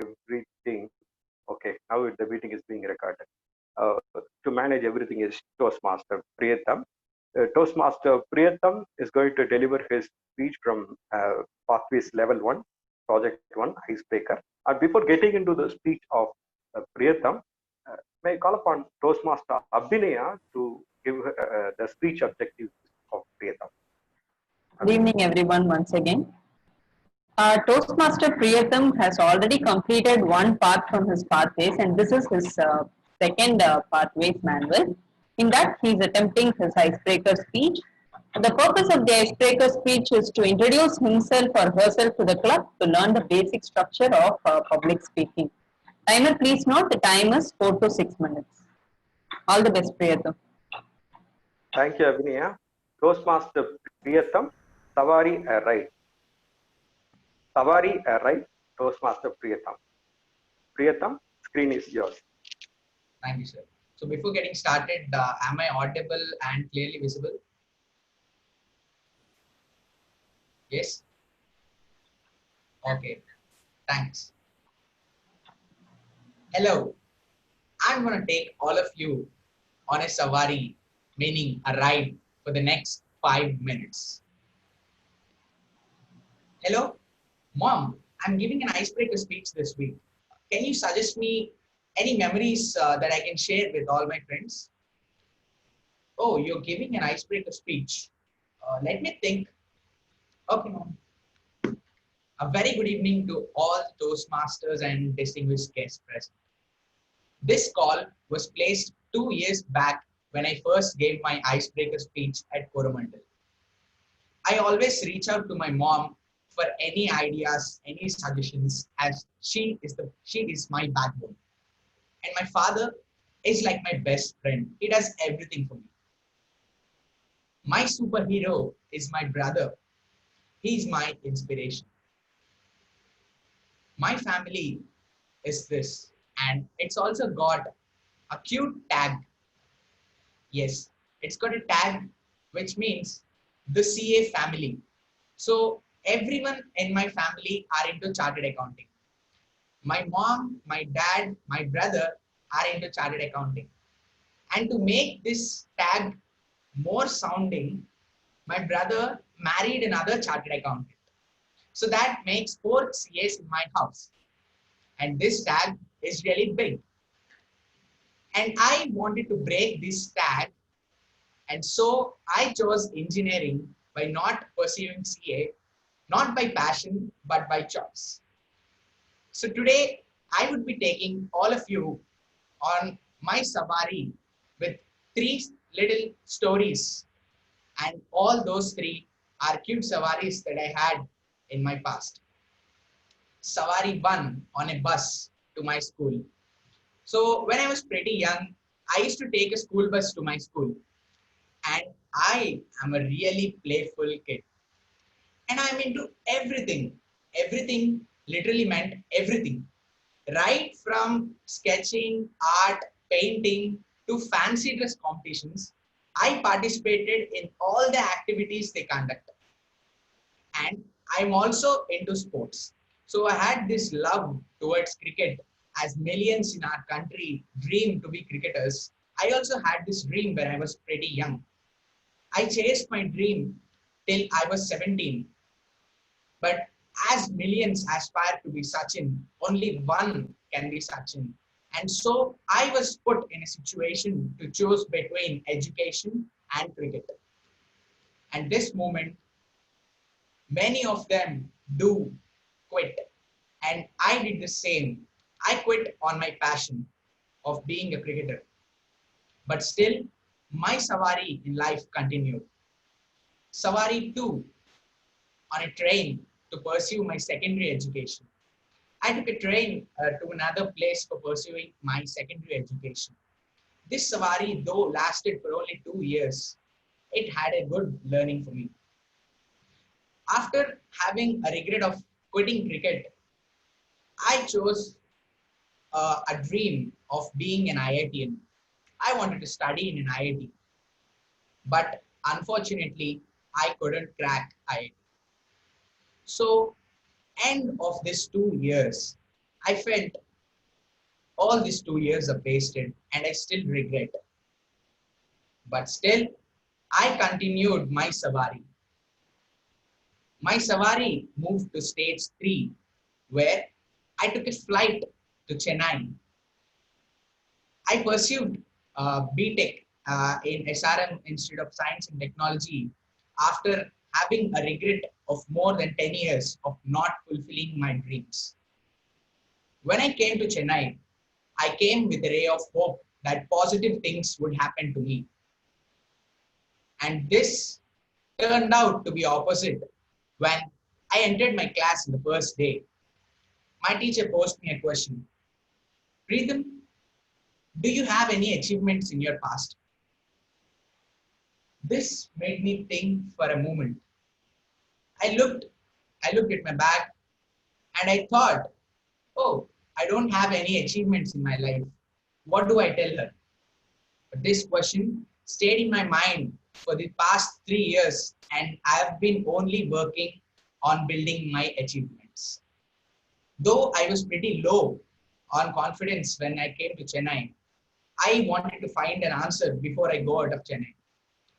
everything. Okay, now the meeting is being recorded. To manage everything is Toastmaster Priyatham. Toastmaster Priyatham is going to deliver his speech from Pathways Level 1, Project 1, Icebreaker. And before getting into the speech of Priyatham, may I call upon Toastmaster Abhinaya to give the speech objectives of Priyatham. Good evening, everyone, once again. Toastmaster Priyatham has already completed one part from his pathways, and this is his second pathways manual. In that, he is attempting his icebreaker speech. The purpose of the icebreaker speech is to introduce himself or herself to the club to learn the basic structure of public speaking. Timer, please note the time is 4 to 6 minutes. All the best, Priyatham. Thank you, Abhinaya. Toastmaster Priyatham, Savari right. Savari right. Toastmaster Priyatham. Priyatham, screen is yours. Thank you, sir. So before getting started, am I audible and clearly visible? Yes? Okay, thanks. Hello, I'm going to take all of you on a Savari, meaning a ride for the next 5 minutes. Hello, Mom, I'm giving an icebreaker speech this week. Can you suggest me any memories that I can share with all my friends? Oh, you're giving an icebreaker speech. Let me think. Okay, Mom. A very good evening to all Toastmasters and distinguished guests present. This call was placed 2 years back when I first gave my icebreaker speech at Coromandel. I always reach out to my mom for any ideas, any suggestions, as she is my backbone. And my father is like my best friend. He does everything for me. My superhero is my brother. He's my inspiration. My family is this, and it's also got a cute tag. Yes, it's got a tag which means the CA family. So everyone in my family are into chartered accounting. My mom, my dad, my brother are into chartered accounting. And to make this tag more sounding, my brother married another chartered accountant. So that makes 4 CAs in my house. And this tag is really big. And I wanted to break this tag. And so I chose engineering by not pursuing CA, not by passion, but by choice. So today I would be taking all of you on my Savari with 3 little stories. And all those 3 are cute Savaris that I had in my past. Savari 1 on a bus to my school. So when I was pretty young, I used to take a school bus to my school. And I am a really playful kid. And I'm into everything. Everything literally meant everything. Right from sketching, art, painting to fancy dress competitions, I participated in all the activities they conduct. And I'm also into sports. So I had this love towards cricket, as millions in our country dream to be cricketers. I also had this dream when I was pretty young. I chased my dream till I was 17. But as millions aspire to be Sachin, only one can be Sachin. And so I was put in a situation to choose between education and cricket. And this moment, many of them do quit. And I did the same. I quit on my passion of being a cricketer. But still, my Savari in life continued. Savari 2, on a train to pursue my secondary education. I took a train to another place for pursuing my secondary education. This Savari, though lasted for only 2 years, it had a good learning for me. After having a regret of quitting cricket, I chose a dream of being an IITian. I wanted to study in an IIT, but unfortunately, I couldn't crack IIT. So, end of this 2 years, I felt all these 2 years are wasted and I still regret. But still, I continued my Savari. My Savari moved to stage 3, where I took a flight to Chennai. I pursued BTech in SRM Institute of Science and Technology after having a regret of more than 10 years of not fulfilling my dreams. When I came to Chennai, I came with a ray of hope that positive things would happen to me. And this turned out to be opposite when I entered my class in the first day. My teacher posed me a question. Preetham, do you have any achievements in your past? This made me think for a moment. I looked, I looked at my bag and I thought, oh, I don't have any achievements in my life. What do I tell her? But this question stayed in my mind for the past 3 years, and I've been only working on building my achievements. Though I was pretty low on confidence when I came to Chennai, I wanted to find an answer before I go out of Chennai.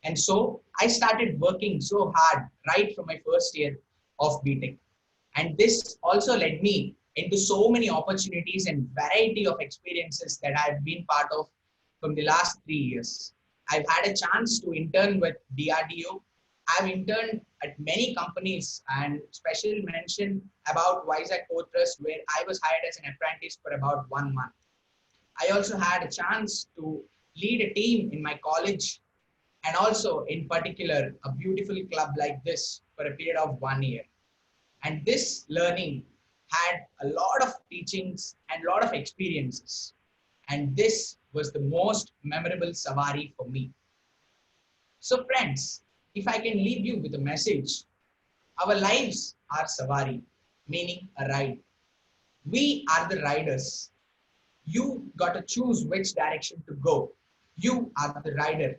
And so I started working so hard right from my first year of BTech. And this also led me into so many opportunities and variety of experiences that I've been part of from the last 3 years. I've had a chance to intern with DRDO. I've interned at many companies, and special mention about Vizag Port Trust, where I was hired as an apprentice for about 1 month. I also had a chance to lead a team in my college, and also in particular a beautiful club like this for a period of 1 year. And this learning had a lot of teachings and a lot of experiences. And this was the most memorable Savari for me. So friends, if I can leave you with a message, our lives are Savari, meaning a ride. We are the riders. You got to choose which direction to go. You are the rider.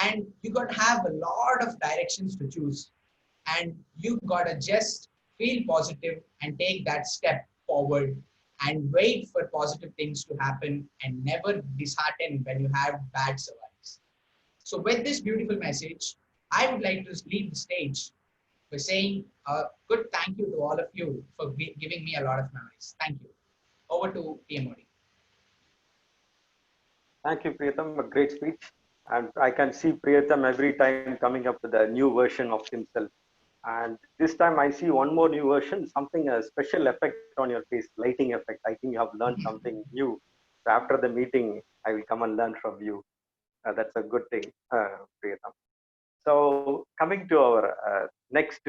And you got to have a lot of directions to choose. And you got to just feel positive and take that step forward and wait for positive things to happen and never dishearten when you have bad survives. So with this beautiful message, I would like to leave the stage by saying a good thank you to all of you for giving me a lot of memories. Thank you. Over to TMOD. Thank you, Priyatham. A great speech. And I can see Priyatham every time coming up with a new version of himself. And this time I see one more new version, something, a special effect on your face, lighting effect. I think you have learned something new. So after the meeting, I will come and learn from you. That's a good thing, Priyatham. So coming to our next